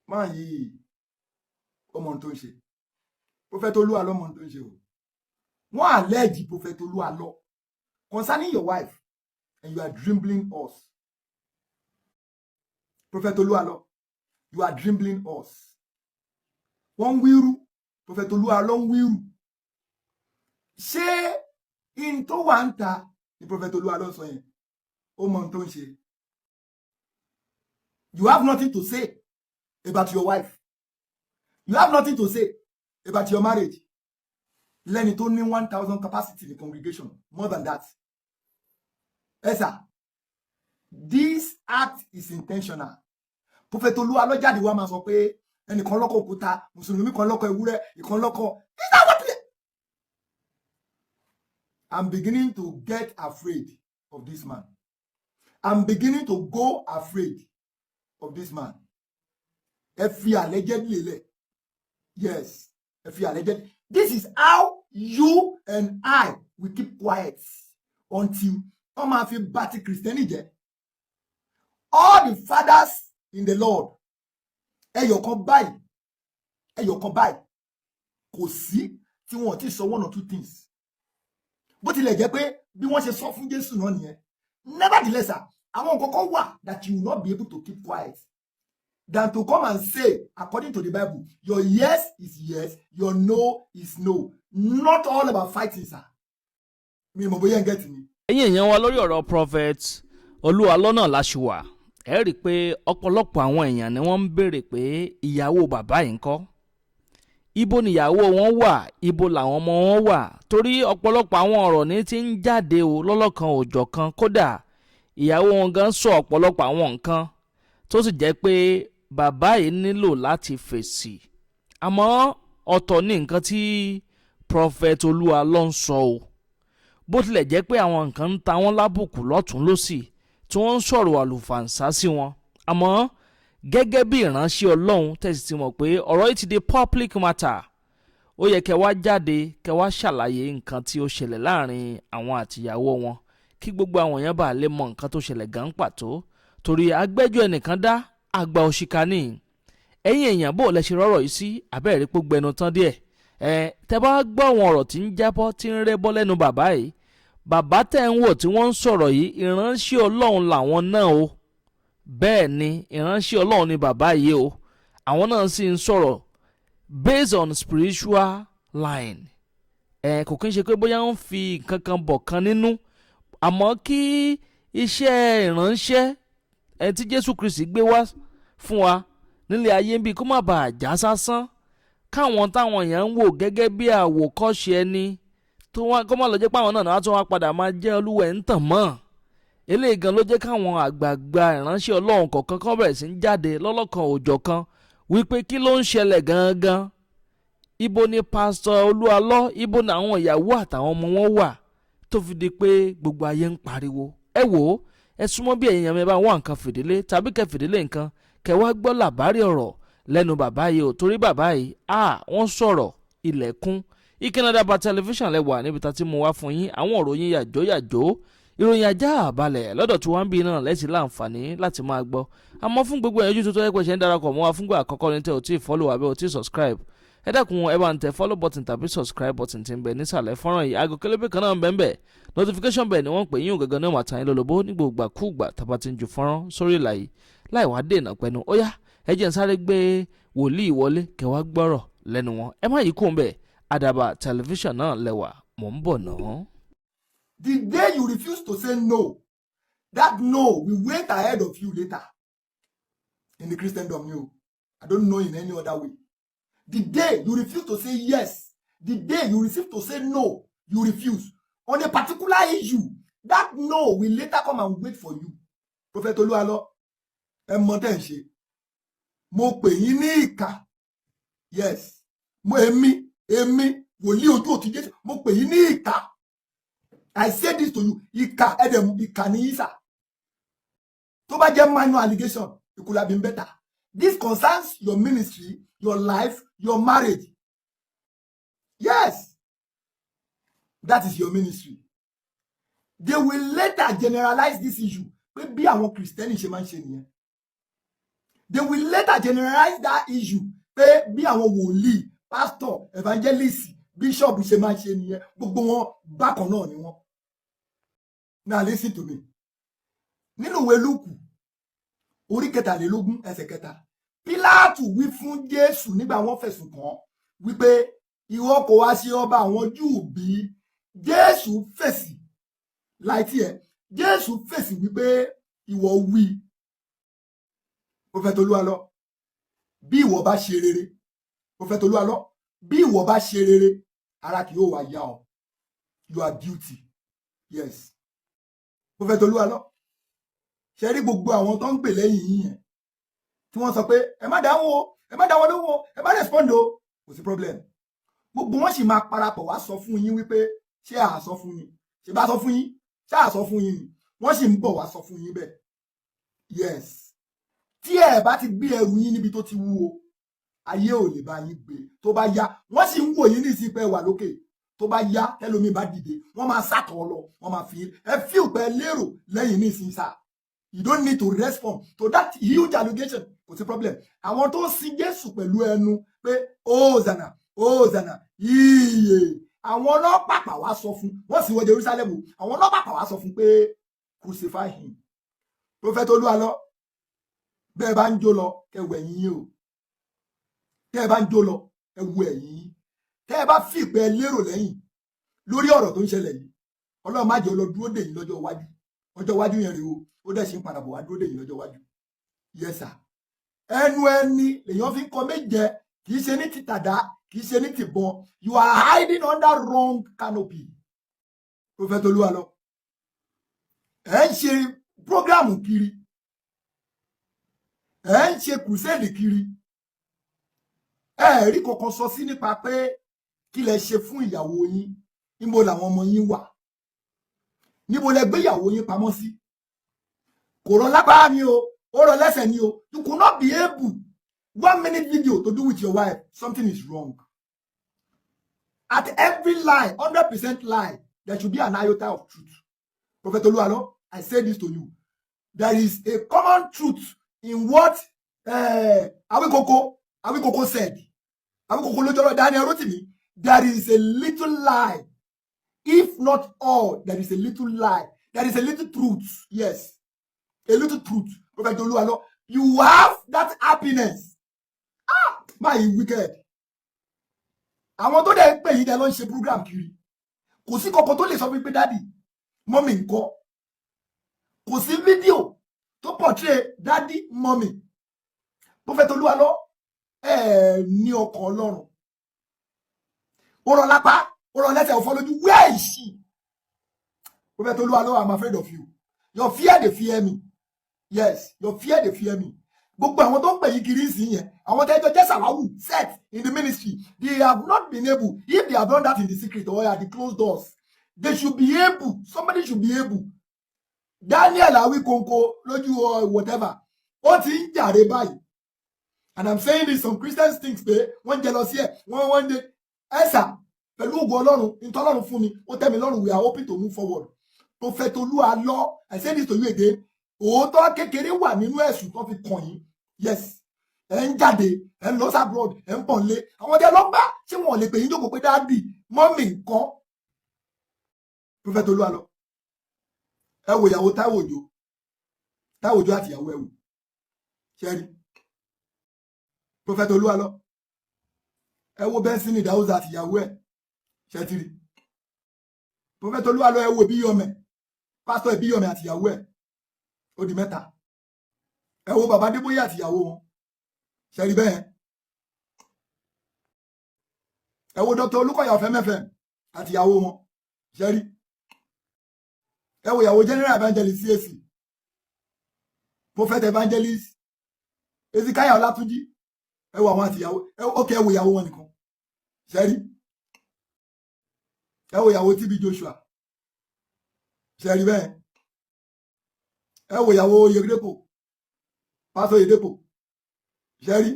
máa yí ọmọ tó ń ṣe. Prophet Oluwalo ọmọ tó ń ṣe o. Wọ́n allege Prophet Oluwalo concerning your wife, and you are dribbling us. Prophet Oluwalo, you are dribbling us. Wọ́n wíru, Prophet Oluwalo ń wíru. Ṣé in tó wà ń ta ni Prophet Oluwalo sọ yẹn? Ó mọ tó ń ṣe. You have nothing to say about your wife. You have nothing to say about your marriage. Lẹ́ni tó ní 1,000 capacity in the congregation, more than that. Sir, this act is intentional. Prophet Oluwalo jáde wá máa sọ pé ẹnìkan lọ́kọ òkúta, Mùsùlùmí kan lọ́kọ ewúrẹ́, ìkan lọ́kọ. Is that what I'm beginning to get afraid of this man. I'm beginning to go afraid of this man. If he allegedly, yes, if he allegedly, this is how you and I will keep quiet until come and feel batty Christianity. All the fathers in the Lord, you come by, kò sí tí wọ́n ti sọ one or two things. Bó tilẹ̀ jẹ́ pé bí wọ́n ṣe sọ fún Jésù náà nìyẹn. Nevertheless, àwọn nǹkan kan wà that you will not be able to keep quiet than to come and say, according to the Bible, your yes is yes, your no is no. Not all about fighting, sir. Mi mo bóyá ń get me. Ẹ̀yin èèyàn wa lórí ọ̀rọ̀ Prophet Oluwalo náà láṣùwà. Ẹ rí i pé ọ̀pọ̀lọpọ̀ àwọn èèyàn ni wọ́n ń béèrè pé ìyàwó bàbá yìí ńkọ́? Ibo ni ìyàwó wọn wà, ibo làwọn ọmọ wọn wà, torí ọ̀pọ̀lọpọ̀ àwọn ọ̀rọ̀ ní ti ń jáde o lọ́lọ́kan òjọ̀kan, kódà ìyàwó wọn gan sọ ọ̀pọ̀lọpọ̀ àwọn nǹkan tó sì jẹ́ pé bàbá yìí nílò láti fèsì. Àmọ́ ọ̀tọ̀ ní nǹkan tí Prophet Oluwalo ń sọ o. Bó tilẹ̀ jẹ́ pé àwọn nǹkan ń ta wọ́n lábùkù lọ́tún lósì tí wọ́n ń sọ̀rọ̀ àlùfàǹsá sí wọn. Àmọ́ gẹ́gẹ́ bí ìránṣẹ́ Ọlọ́run tẹ̀sí ti mọ̀ pé ọ̀rọ̀ yìí ti di public matter. Ó yẹ kẹ́ wá jáde kẹ́ wá ṣàlàyé nǹkan tí ó ṣẹlẹ̀ láàrin àwọn àtìyàwó wọn kí gbogbo àwọn èèyàn bá lè mọ nǹkan tó ṣẹlẹ̀ gan pàtó. Torí agbẹ́jọ́ ẹnìkan dá àgbà òṣìkà ní. Ẹ̀yin èèyàn bó lẹ ṣe rọ́rọ̀ yìí sí abẹ́rẹ́ pé gbẹnu tán díẹ̀. Tẹ́ bá gbọ́ àwọn ọ̀rọ̀ tí ń jábọ́ tí ń rébọ́ lẹ́nu bàbá yìí. Bàbá tẹ́ ń wò tí wọ́n ń sọ̀rọ̀ yìí ìránṣẹ́ Ọlọ́run làwọn náà o. Bẹ́ẹ̀ ni ìránṣẹ́ Ọlọ́run ni bàbá yìí o. Àwọn náà sì ń sọ̀rọ̀ based on spiritual line. Kò kí ń ṣe pé bóyá ń fi nǹkan kan bọ̀ kan nínú. Àmọ́ kí iṣẹ́ ìránṣẹ́ tí Jésù Kristi gbé wá fún wa nílé ayé ń bí kó má bàa já sásán. Káwọn táwọn èèyàn ń wò gẹ́gẹ́ bí àwòkọ́ṣe ẹni kó má lọ jẹ́ pé àwọn náà tún wá padà máa jẹ́ olúwẹ̀ ń tàn mọ́. Eléyìí gan ló jẹ́ káwọn àgbààgbà ìránṣẹ́ Ọlọ́run kọ̀ọ̀kan kan bẹ̀rẹ̀ sí ń jáde lọ́lọ́kan òjọ̀kan wípé kí ló ń ṣẹlẹ̀ gangan. Ibo ni Pastor Oluwalo, ibo ni àwọn ìyàwó àtàwọn ọmọ wọn wà tó fi di pé gbogbo ayé ń pariwo. Ẹ wò ó, ẹ súnmọ́ bí èèyàn mi bá wá nǹkan fìdílé tàbí kẹ́ fìdílé nǹkan kẹ́ wá gbọ́ làbárí ọ̀rọ̀ lẹ́nu bàbá yìí ò torí bàbá yìí wọ́n sọ̀rọ̀ ilẹ̀kùn. Ìkànnì Àdàbà tẹlifíṣàn lẹ́wà níbi tá ti mú wá fún yín àwọn òròyìn yàjóyàjó ìròyìn ajá àbálẹ̀ lọ́dọ̀ tí wọ́n ń bí náà lẹ́sìn láǹfààní láti máa gbọ́. Àmọ́ fún gbogbo ẹ̀yọ́jú tuntun ẹ̀pẹ́ ṣe ń darapọ̀ mọ́ wa fúngbà àkọ́kọ́ ní tẹ́ ò tí ì follow àbẹ́ ò tí ì subscribe. Ẹ dákun ẹ bá ń tẹ follow button tàbí subscribe button tí ń bẹ nísàlẹ̀ fọ́nrán yìí. Aago kélébé kan náà ń bẹ ń bẹ notification bell ni wọ́n pè yín ògàngàn náà màtá yín lólobó ní gbogbo àkúùgbà tàbá ti ń ju fọ́nrán sórí ìlà yìí láì wá dènà pẹ́nu. Ó yá ẹ jẹ́ ń sáré gbé wòlíì wọlé kẹwàá gbọ́rọ̀ lẹ́nu wọn. Ẹ má yí kó ń bẹ̀ Àdàbà tẹlifíṣàn náà lẹ́wà mò ń bọ̀ náà. The day you refuse to say no, that no will wait ahead of you later. In the Christendom, I don't know in any other way. The day you refuse to say yes, the day you refuse to say no, you refuse. On a particular issue, that no will later come and wait for you. Prophet Oluwalo, mo pè yín ní ìkà. Yes. Èmi, wòlíì ojú òtí Jésù, mo pè yín ní ìkà. I say this to you, ìkà ẹ̀dẹ̀ ìkà ní ìsà. Tó bá jẹ́ minor allegation, it could have been better. This concerns your ministry, your life, your marriage. Yes. That is your ministry. They will later generalize this issue. Pé bí àwọn Kristẹni ṣe máa ń ṣe nìyẹn. They will later generalize that issue pé bí àwọn wòlíì, pastor, evangelist, bishop ṣe máa ṣe nìyẹn, gbogbo wọn bákan náà ni wọn. Now listen to me. Nínú ìwé Lúùkù orí 23 ẹsẹ̀ 3, Pílátù wí fún Jésù nígbà wọ́n fẹ̀sùn kàn án wípé ìwọ kò wá sí ọba àwọn Júù bí? Jésù fèsì láìtí ẹ̀. Jésù fèsì wípé ìwọ wí. Prophet Olúwalọ, bí ìwọ bá ṣe rere, Prophet Olúwalọ, bí ìwọ bá ṣe rere, ara kì yóò wá yá ọ. You are guilty. Yes. Prophet Olúwalọ, ṣe rí gbogbo àwọn tó ń pè lẹ́yìn yín yẹn tí wọ́n sọ pé ẹ má dáhùn o, ẹ má dáwọ́ lóhùn o, ẹ má respond o, kò sí problem. Gbogbo wọn sì máa parapọ̀ wá sọ fún yín wípé ṣé àá sọ fún yín, ṣé bá sọ fún yín, ṣé àá sọ fún yín ni, wọ́n sì ń bọ̀ wá sọ fún yín bẹ́ẹ̀. Yes. Tí ẹ bá ti gbé ẹrù yín níbi tó ti wúwo, ayé ò lè bá yín gbé. Tó bá yá, wọ́n sì ń wò yín ní ìsìnkú wà lókè. Tó bá yá, tẹ́lómi bá dìde, wọ́n máa sátọ̀ lọ, wọ́n máa fi yín. Ẹ fi òpẹ́ lérò lẹ́yìn ní ìsìn sáà. You don't need to respond to that huge allegation. Kò sí problem. Àwọn tó sin Jésù pẹ̀lú ẹnu pé Hosanna, Hosanna, yíyẹ. Àwọn ọlọ́pàá wá sọ fún, wọ́n sì wọ Jerusalem. Àwọn ọlọ́pàá wá sọ fún pé crucify him. Prophet Olúwalọ, bẹ́ẹ̀ bá ń jó lọ, kẹ́ wo ẹ̀yìn yín o. Tẹ́ ẹ bá ń jó lọ, ẹ wo ẹ̀yìn yín. Tẹ́ ẹ bá fi ìpẹ́ lérò lẹ́yìn lórí ọ̀rọ̀ tó ń ṣẹlẹ̀ yìí, Ọlọ́run má jẹ́ ó lọ dúró dè yín lọ́jọ́ iwájú. Ọjọ́ iwájú yẹn rèé o, ó dẹ̀ ṣe ń padà bọ̀ wá dúró dè yín lọ́jọ́ iwájú. Yes sir. Ẹnu ẹni lèèyàn fi ń kọ méje, kì í ṣe ní ti tàdá, kì í ṣe ní ti bọn. You are hiding under wrong canopy. Prophet Olúwalọ, ẹ ń ṣe prógrámù kiri, ẹ ń ṣe crusade kiri, ẹ rí kankan sọ sí nípa pé kí lẹ ṣe fún ìyàwó yín, níbo làwọn ọmọ yín wà, níbo lẹ gbé ìyàwó yín pamọ́ sí. Kò rọ lápá ni o, ó rọ lẹ́sẹ̀ ni o. You could not be able 1 minute video to do with your wife. Something is wrong. At every lie, 100% lie, there should be an iota of truth. Prophet Olúwalọ, I say this to you. There is a common truth in what Awikoko said. Awikoko lójọ́rọ̀ Daniel Rotimi. There is a little lie. If not all, there is a little lie. There is a little truth. Yes. A little truth. Prophet Olúwalọ, you have that happiness. Ah, my wicked. Àwọn tó dẹ̀ ń pè yín dẹ̀ lọ ń ṣe program kiri. Kò sí kankan tó lè sọ pé dádì, mọ́mì ńkọ́. Kò sí fídíò tó portray dádì, mọ́mì. Prophet Olúwalọ, ní ọkàn Ọlọ́run. Ó rọ lápá, ó rọ lẹ́sẹ̀, ó fọ́ lójú. Where is she? Prophet Olúwalọ, I'm afraid of you. Your fear, they fear me. Yes, your fear, they fear me. Gbogbo àwọn tó ń pè yí kiri sí yẹn, àwọn tẹ́jọ́ jẹ́ sàwáwù set in the ministry, they have not been able, if they have done that in the secret or at the closed doors, they should be able, somebody should be able. Daniel Awikonko lójú or whatever, ó ti ń jàre báyìí. And I'm saying this, some Christians think pé wọ́n jẹ lọ sí ẹ̀, wọ́n dé ẹ̀sà pẹ̀lú ògo Ọlọ́run, ìtọ́lọ́run fún mi, ó tẹ́ mi lọ́rùn, we are hoping to move forward. Prophet Olúwalọ, I say this to you again, òótọ́ kékeré wà nínú ẹ̀sùn tó fi kàn yín. Yes, ẹ ń jáde, ẹ ń lọ sí abroad, ẹ ń pọ̀n lé. Àwọn ọdẹ ọlọ́gbà tí wọ́n lè pè yín jókòó pé dáàbì, mọ́mì nǹkan. Prophet Olúwalọ, ẹ wo ìyàwó Táíwò Òjó àti ìyàwó ẹ wò. Ṣẹ́rí. Prophet Olúwalọ, ẹ wo Bẹ́ńsìnì Dáúdà àti ìyàwó ẹ. Ṣẹ́tìrì. Prophet Olúwalọ, ẹ wo Ìbíyọ̀mẹ̀, pásítọ̀ Ìbíyọ̀mẹ̀ àti ìyàwó ẹ. Ó di mẹ́ta. Ẹ wo bàbá Adébóyè àti ìyàwó wọn. Ṣẹ́rí bẹ́ẹ̀. Ẹ wo Dr. Olúkọ̀yà Ọ̀fẹ́mẹ́fẹ́ àti ìyàwó wọn. Ṣẹ́rí. Ẹ wo ìyàwó General Evangelist CAC. Prophet Evangelist Ezekiah Ọlátúnjí. Ẹ wo àwọn àti ìyàwó. Ókè, ẹ wo ìyàwó wọn nìkan. Ṣẹ́rí. Ẹ wo ìyàwó TB Joshua. Ṣẹ́rí bẹ́ẹ̀. Ẹ wo ìyàwó Oyedepo, Pásọ Oyedepo. Ṣẹ́rí.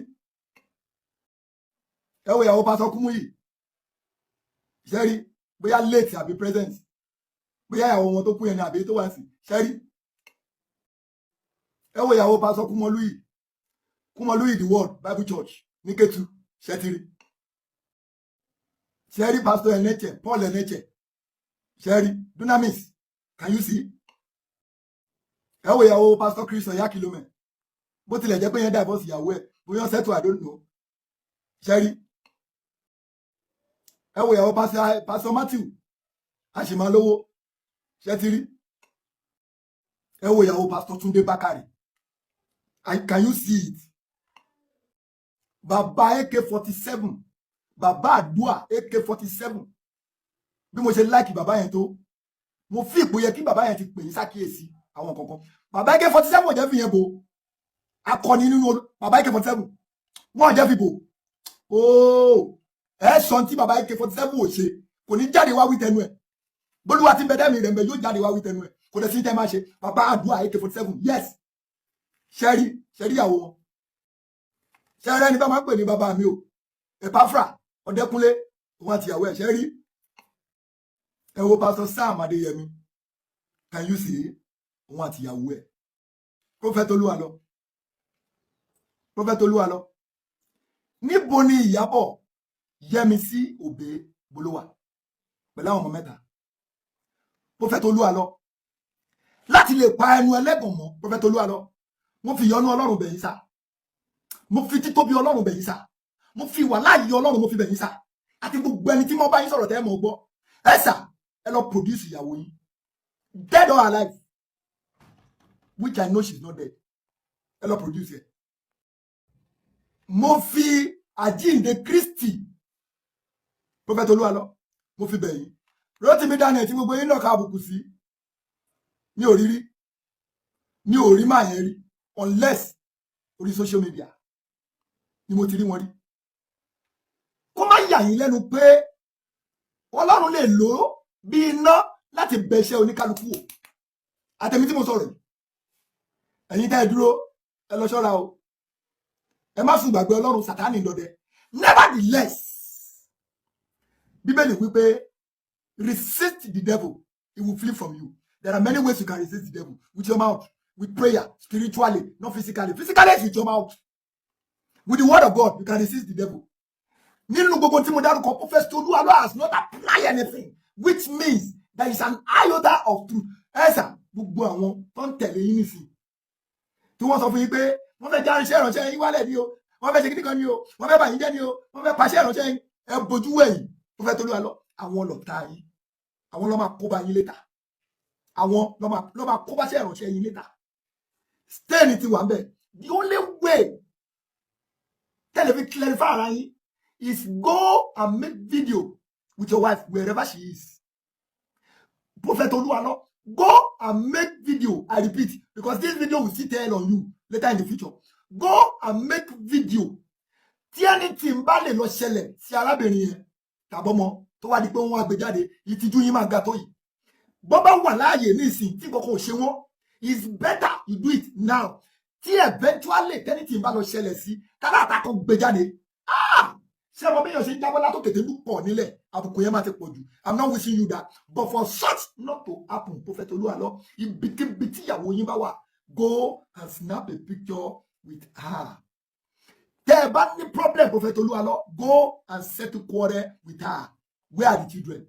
Ẹ wo ìyàwó Pásọ Kúmúyì. Ṣẹ́rí. Bóyá late àbí present. Bóyá ìyàwó wọn tó kú yẹn ni àbí tó wá sí. Ṣẹ́rí. Ẹ wo ìyàwó Pásọ Kúmọlúyì. Kumolu the Word Bible Church ní Kétu ṣẹ́tìrì ṣẹ́rí Pastor Eneche Paul Eneche ṣẹ́rí Dunamis, can you see? Ẹ wo ìyàwó Pastor Chris Oyakilome bó tilẹ̀ jẹ́ pé yẹn divorce ìyàwó ẹ̀ bóyá settle, I don't know. Ṣẹ́rí ẹ wo ìyàwó Pastor Matthew Àṣìmálówó ṣẹ́tìrì ẹ wo ìyàwó Pastor Túndé Bákàrè. Can you see it? Bàbá AK-47 bàbá àdúà AK-47 bí mo ṣe like bàbá yẹn tó mo fi ipò yẹ kí bàbá yẹn ti pè ní ṣàkíyèsí àwọn kankan. Bàbá AK-47 ò jẹ́ fi yẹn bò akọni nínú bàbá AK-47 wọ́n jẹ́ fi bò ooo ẹ sọ tí bàbá AK-47 ò ṣe kò ní jáde wá wí tẹnu ẹ̀ bólúwa ti bẹ̀dẹ̀ mi rẹ̀ mbẹ̀ yóò jáde wá wí tẹnu ẹ̀ kò dẹ̀ sí tẹ́ máa ṣe bàbá àdúà AK-47 yes ṣẹ́rí ìyàwó wọn ṣẹ́rí ẹni bá máa ń pè ní bàbá mi o Epafra Ọdẹkùnlé òun àti ìyàwó ẹ̀ ṣẹ́rí ẹ wo Pastor Sam Adéyẹmí, can you see òun àti ìyàwó ẹ̀ Prophet Olúwalọ níbo ni Ìyábọ̀ Yẹmisí Òbé bolówà pẹ̀lú àwọn ọmọ mẹ́ta Prophet Olúwalọ láti lè pa ẹnu ẹlẹ́gàn mọ́ Prophet Olúwalọ mo fi ìyọ́nú Ọlọ́run bẹ̀ yín sá mo fi títóbi Ọlọ́run bẹ̀ yín sá mo fi wà láàyè Ọlọ́run mo fi bẹ̀ yín sá àti gbogbo ẹni tí mo bá yín sọ̀rọ̀ tẹ́ mọ̀ gbọ́ ẹ sà ẹ lọ produce ìyàwó yín dead or alive which I know she's not dead ẹ lọ produce ẹ mo fi àjíǹde Kristi Prophet Olúwalọ mo fi bẹ̀ yín Rótìmí Daniel tí gbogbo yín náà ká àbùkù sí mi ò rí máa yẹn rí unless orí social media ni mo ti rí wọn rí kó má yà yín lẹ́nu pé Ọlọ́run lè lò ó bí iná láti bẹ̀ṣẹ̀ oníkálukú wò àtẹ̀mí tí mo sọ̀rọ̀ yìí ẹ̀yin tẹ́ ẹ dúró ẹ lọ ṣọ́ra o ẹ má sùn gbàgbé Ọlọ́run Sátánì dọdẹ nevertheless Bíbélì wípé resist the devil he will flee from you. There are many ways you can resist the devil with your mouth, with prayer, spiritually, not physically. Physically is with your mouth. With the word of God, you can resist the devil. Nínú gbogbo tí mo dárúkọ Prophet Olúwalọ has not apply anything, which means there is an iota of truth. Ẹ̀sà gbogbo àwọn tó ń tẹ̀lé yín nísìn tí wọ́n sọ fún yín pé wọ́n fẹ́ já iṣẹ́ ìránṣẹ́ yín wálẹ̀ ni o, wọ́n fẹ́ ṣe kíní kan ni o, wọ́n fẹ́ bà yín jẹ́ ni o, wọ́n fẹ́ pàṣẹ ìránṣẹ́ yín ẹ bojú wẹ̀yìn Prophet Olúwalọ àwọn lọ̀tá yín àwọn ló máa kó bá yín létà àwọn ló máa kó bá ṣe ìránṣẹ́ yín létà stain ti wà ń bẹ̀. The only way tẹ́lẹ̀ fi clarify ara yín is go and make video with your wife wherever she is. Prophet Olúwalọ, go and make video, I repeat, because this video will still tell on you later in the future. Go and make video. Tí anything bá lè lọ ṣẹlẹ̀ sí arábìnrin yẹn tàbọ́mọ tó wá di pé wọ́n á gbé jáde ìtìjú yín máa ga tó yìí. Bọ́ bá wà láàyè ní ìsìn tí kòkó ṣe wọ́n, it's better you do it now. Tí eventually anything bá lọ ṣẹlẹ̀ sí kálàtà kan gbé jáde. Ṣé ọmọ bẹ́yàn ṣe ń jábọ́ látò tètè lù pọ̀ nílẹ̀ àbùkù yẹn máa ti pọ̀ jù. I'm not wishing you that, but for such not to happen, Prophet Olúwalọ, ibikíbi tí ìyàwó yín bá wà, go and snap a picture with her. Tẹ́ ẹ bá ní problem, Prophet Olúwalọ, go and settle quarrel with her. Where are the children?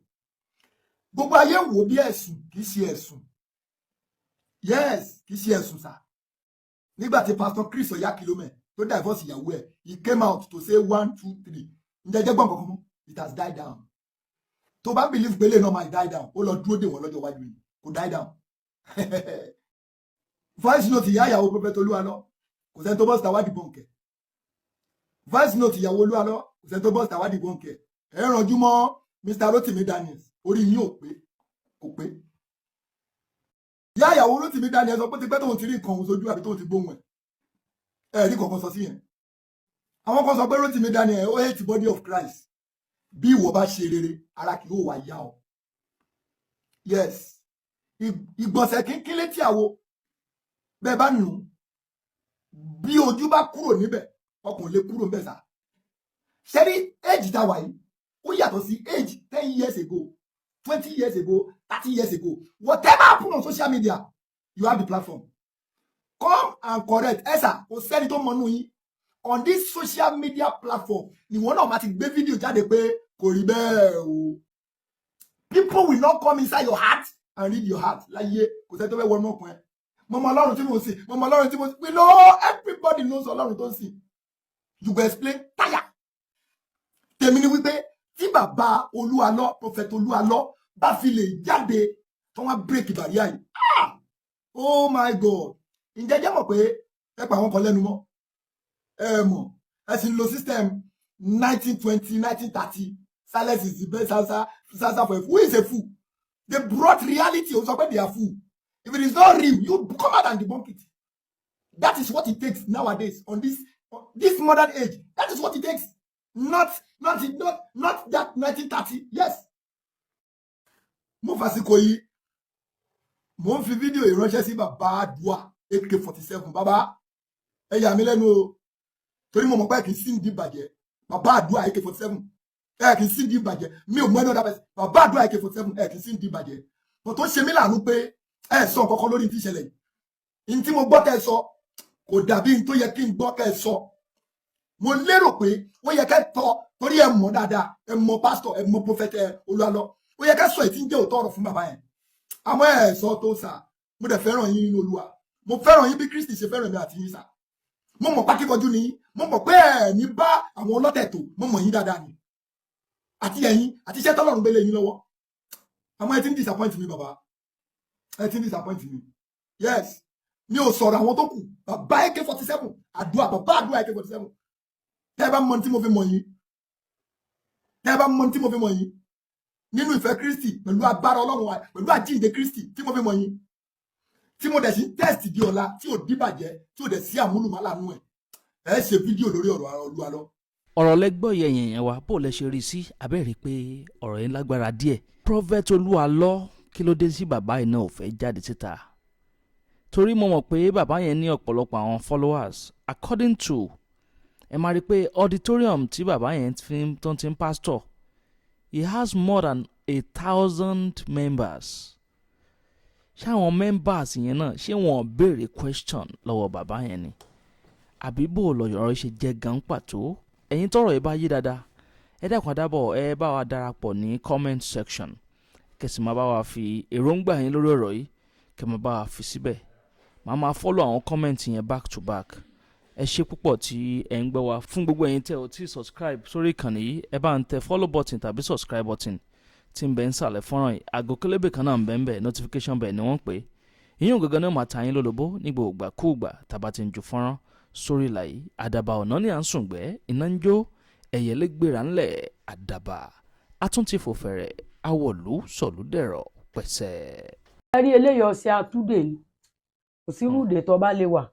Gbogbo ayé wò bí ẹ̀sùn kì í ṣe ẹ̀sùn. Yes, kì í ṣe ẹ̀sùn sá. Nígbà tí Pastor Chris Oyakilome tó divorce ìyàwó ẹ̀, he came out to say 1, 2, 3. Ǹjẹ́ jẹ́ gbọ́n kankan mọ́? It has died down. Tó bá believe pé lè náà máa die down, ó lọ dúró dè wọ́n lọ́jọ́ iwájú yìí, kò die down. Voice note ìyá ìyàwó Prophet Olúwalọ, kò sẹ́ni tó bọ́ síta wá dìbò nkẹ́. Voice note ìyàwó Olúwalọ, kò sẹ́ni tó bọ́ síta wá dìbò nkẹ́. Ẹ rànjú mọ́ Mr. Rótìmí Daniels, orí yín ò pé, kò pé. Ìyá ìyàwó Rótìmí Daniels sọ pé ti pẹ́ tóun ti rí nǹkan òun sójú àbí tóun ti gbóhùn ẹ̀. Rí kankan sọ sí yẹn. Àwọn kan sọ pé Rótìmí Daniels ó hate body of Christ. Bí ìwọ bá ṣe rere, ara kì yóò wá yá ọ. Yes. Ìgbọ̀nsẹ̀ kínkín létí àwo. Bẹ́ẹ̀ bá nù. Bí ojú bá kúrò níbẹ̀, ọkàn lè kúrò níbẹ̀ sá. Ṣé rí age tá wà yìí? Ó yàtọ̀ sí age 10 years ago, 20 years ago, 30 years ago. Whatever happen on social media, you have the platform. Come and correct. Esa, kò sẹ́ni tó mọnú yín. on this social media platform ni wọ́n náà máa ti gbé fídíò jáde pé kò rí bẹ́ẹ̀ o. People will not come inside your heart and read your heart. Láyé kò sẹ́ tó fẹ́ wọnú ọkàn ẹ̀. Mọ̀mọ́ Ọlọ́run tí mo sìn, mọ̀mọ́ Ọlọ́run tí mo sìn. We know everybody knows Ọlọ́run tó ń sìn. You go explain tire. Tèmi ni wípé tí bàbá Olúalọ́, Prophet Olúalọ́ bá fi lè jáde tó wọ́n break barrier yìí. Oh my God. Ǹjẹ́ jẹ́ mọ̀ pé ẹ pa àwọn kan lẹ́nu mọ́. Ẹ mọ̀ ẹ sì ń lo system 1920, 1930. Silence is the best answer for a fool. Who is a fool? They brought reality. Also, they are fool. If it is not real, you come out and debunk it. That is what it takes nowadays on this modern age. That is what it takes. Not that 1930. Yes. Mo fasiko yìí. Mo ń fi fídíò ìránṣẹ́ sí bàbá Àdúà AK-47. Bàbá ẹ yà mí lẹ́nu o. Torí mo mọ̀ pé kì í sí ní ìbàjẹ́. Bàbá Àdúà AK-47. Ẹ kì í sí ní ìbàjẹ́. Mi ò mọ ẹni ọ̀dà bẹ́ẹ̀. Bàbá Àdúà AK-47 ẹ kì í sí ní ìbàjẹ́. Mo tó ṣe mí láàánú pé ẹ sọ nǹkan kan lórí tí ìṣẹ̀lẹ̀ yìí. Ní tí mo gbọ́ kẹ́ sọ kò dàbí ní tó yẹ kí n gbọ́ kẹ́ sọ. Mo lérò pé ó yẹ kẹ́ tọ́ torí ẹ mọ̀ dáadáa. Ẹ mọ̀ pásítọ̀, ẹ mọ̀ Prophet Olúalọ́. Ó yẹ kẹ́ sọ èyí tí ń jẹ́ òótọ́ ọ̀rọ̀ fún bàbá yẹn. Àmọ́ ẹ sọ tó sà. Mo dẹ̀ fẹ́ràn yín nínú Olúwa. Mo fẹ́ràn yín bí Kristi ṣe fẹ́ràn mi àti yín sà. Mo mọ̀ pákíkọjú ni yín. Mo mọ̀ pé ẹ ní bá àwọn ọlọ́tẹ̀ tó. Mo mọ̀ yín dáadáa ni. Àti ẹ̀yin àti iṣẹ́ tọ́lọ́run gbélé yín lọ́wọ́. Àmọ́ ẹ ti ń disappoint mi bàbá. Ẹ ti ń disappoint mi. Yes. Mi ò sọ̀rọ̀ àwọn tó kù. Bàbá AK-47. Àdúà bàbá Àdúà AK-47. Tẹ́ ẹ bá mọ̀ tí mo fi mọ̀ yín. Tẹ́ ẹ bá mọ̀ tí mo fi mọ̀ yín. Nínú ìfẹ́ Kristi pẹ̀lú agbára Ọlọ́run wa pẹ̀lú àjíǹde Kristi tí mo fi mọ̀ yín. Tí mo dẹ̀ sí test di ọ̀la tí ò díbàjẹ́ tí ò dẹ̀ sí àmúlùmálà nú ẹ̀. Ẹ ṣe fídíò lórí ọ̀rọ̀ Olúalọ́. ọ̀rọ̀ lẹ́gbọ́ yẹn wa bó lẹ ṣe rí sí abẹ́rẹ́ pé ọ̀rọ̀ yẹn lágbára díẹ̀. Prophet Olúalọ́ kí ló dé sí bàbá yìí náà ò fẹ́ jáde síta. Torí mo mọ̀ pé bàbá yẹn ní ọ̀pọ̀lọpọ̀ àwọn followers according to ẹ máa rí pé auditorium tí bàbá yẹn tó ti ń pastor he has more than 1,000 members. Ṣé àwọn members yẹn náà ṣé wọ́n béèrè question lọ́wọ́ bàbá yẹn ni àbí bó lọ̀rọ̀ ṣe jẹ́ gan pàtó. Ẹ̀yin tọ́rọ̀ yìí bá yé dáadáa ẹ dákun àdábọ̀ ẹ bá wa darapọ̀ ní comment section kẹsì máa bá wa fi èròǹgbà yín lórí ọ̀rọ̀ yìí kẹ máa bá wa fi síbẹ̀. Màá máa follow àwọn comment yẹn back to back. Ẹ ṣé púpọ̀ tí ẹ ń gbọ́ wa. Fún gbogbo ẹ̀yin tẹ́ ò tí subscribe sórí ìkànnì yìí ẹ bá ń tẹ follow button tàbí subscribe button tí ń bẹ ń sàlẹ̀ fọ́nrán yìí. Àgọ́ kélébè kan náà ń bẹ ń bẹ notification bell ni wọ́n pè é. Ìyẹn gangan náà máa ta yín lólobó ní gbogbo ìgbàkúùgbà tàbá ti ń ju fọ́nrán sórí ìlà yìí. Àdàbà ọ̀nà ni à ń sùn gbẹ́ iná ń jó ẹ̀yẹ́lé gbéra ńlẹ̀ àdàbà àtúntì fòfẹ̀rẹ̀ awọ̀lú sọ̀lúdẹ̀rọ̀ pẹ̀sẹ̀. ẹ rí eléyìí ọ̀sẹ̀ àtúndè ni kò sí rúdè tó bá lè wà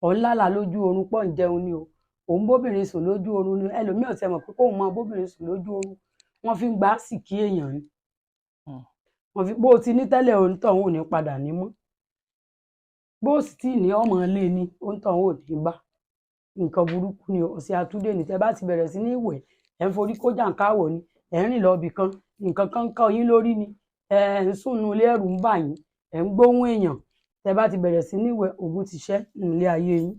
ọ̀n lálàá lójú oorun pọ̀ ń jẹun ni o òun bóbìnrin sùn lójú oorun ni ẹlòmíì ọ̀sẹ̀ mọ̀ pé kóun mọ bóbìnrin sùn lójú oorun wọ́n fi ń gbá sìkí èèyàn ni wọ́n fi bó o ti ní tẹ́lẹ̀ òǹtọ̀hún ò ní padà ní mọ́ bó o sì tí ì ní ọmọ ilé ni òǹtọ̀hún ò ní bá nǹkan burúkú ni ọ̀sẹ̀ àtúndè ni tẹ́ bá ti bẹ̀rẹ̀ sí ní ìwẹ̀ ẹ̀ ń forí kó jàǹkáwọ̀ ni ẹ̀ ń rìn lọ ibì kan nǹkan kan ń kọ́ yín lórí ni ẹ̀ ń sùn nu ilé ẹ̀rù ń bà yín ẹ̀ ń gbóhùn èèyàn tẹ́ bá ti bẹ̀rẹ̀ sí ní ìwẹ̀ ògùn ti ṣẹ́ nílé ayé yín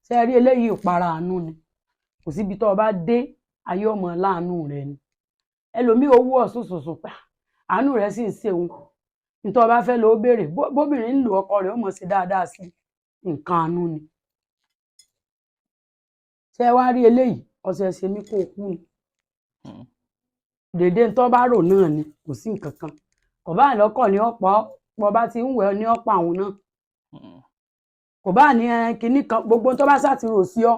ṣe rí eléyìí ìpara àánú ni kò síbi tó o bá dé ayé ọmọ láàánú rẹ ni ẹlòmíì owó ọ̀sùnsùnsùn pa àánú rẹ sì ń ṣeun nítorí ọba fẹ́ lọ ó béèrè bóbìnrin ń lo ọkọ rẹ̀ ó mọ̀ sí dáadáa sí nǹkan àánú ni ṣe wá rí eléyìí ọ̀sẹ̀ ṣe mí kó kú ni dèdè tó bá rò náà ni kò sí nǹkan kan kò bá lọ́kọ̀ ní ọ̀pọ̀ bá ti ń wẹ̀ ní ọ̀pọ̀ àwọn náà kò bá ní kinní kan gbogbo tó bá ṣàtìrò sí ọ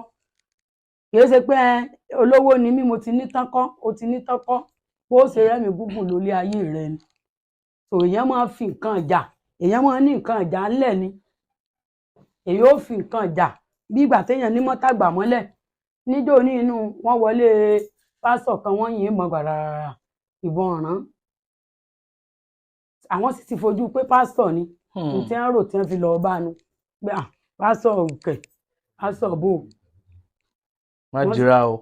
kì í ṣe pé olówó ni mí mo ti ní tán kọ́ o ti ní tán kọ́ bó ṣe rẹ́mi gúngùn lórí ayé rẹ ni tò èèyàn máa fi nǹkan ìjà èèyàn máa ní nǹkan ìjà ńlẹ̀ ni èyí ó fi nǹkan ìjà bí ìgbà téèyàn ní mọ́tàgbà mọ́lẹ̀ níjó ní inú wọn wọlé pásọ̀ kan wọ́n yìn mọ́ gbàràrà ìbọn ọ̀ràn àwọn sì ti fojú pé pásọ̀ ni tí wọ́n rò tí wọ́n fi lọ́ọ́ bá nu pé pásọ̀ òkè pásọ̀ bò má jìra o.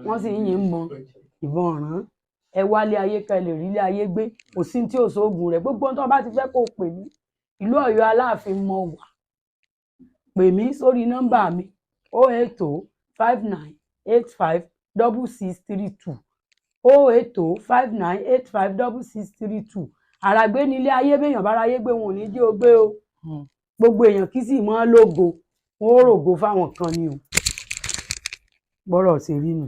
wọ́n sì yìn mọ́ ìbọn ọ̀ràn ẹ wálé ayé ká lè rí ilé ayé gbé kò sí tí ò sóògùn rẹ̀ gbogbo tó bá ti fẹ́ kó pè mí ìlú Ọ̀yọ́ Aláàfin mọ wà pè mí sórí nọ́mbà mi 08059856632 08059856632 àràgbé ní ilé ayé béèyàn bá ráyé gbé wọn ò ní jẹ́ ó gbé o gbogbo èèyàn kì í sì mọ́ lógo wọn ó rògo fáwọn kan ni o bọ́rọ̀ ṣe rí nù.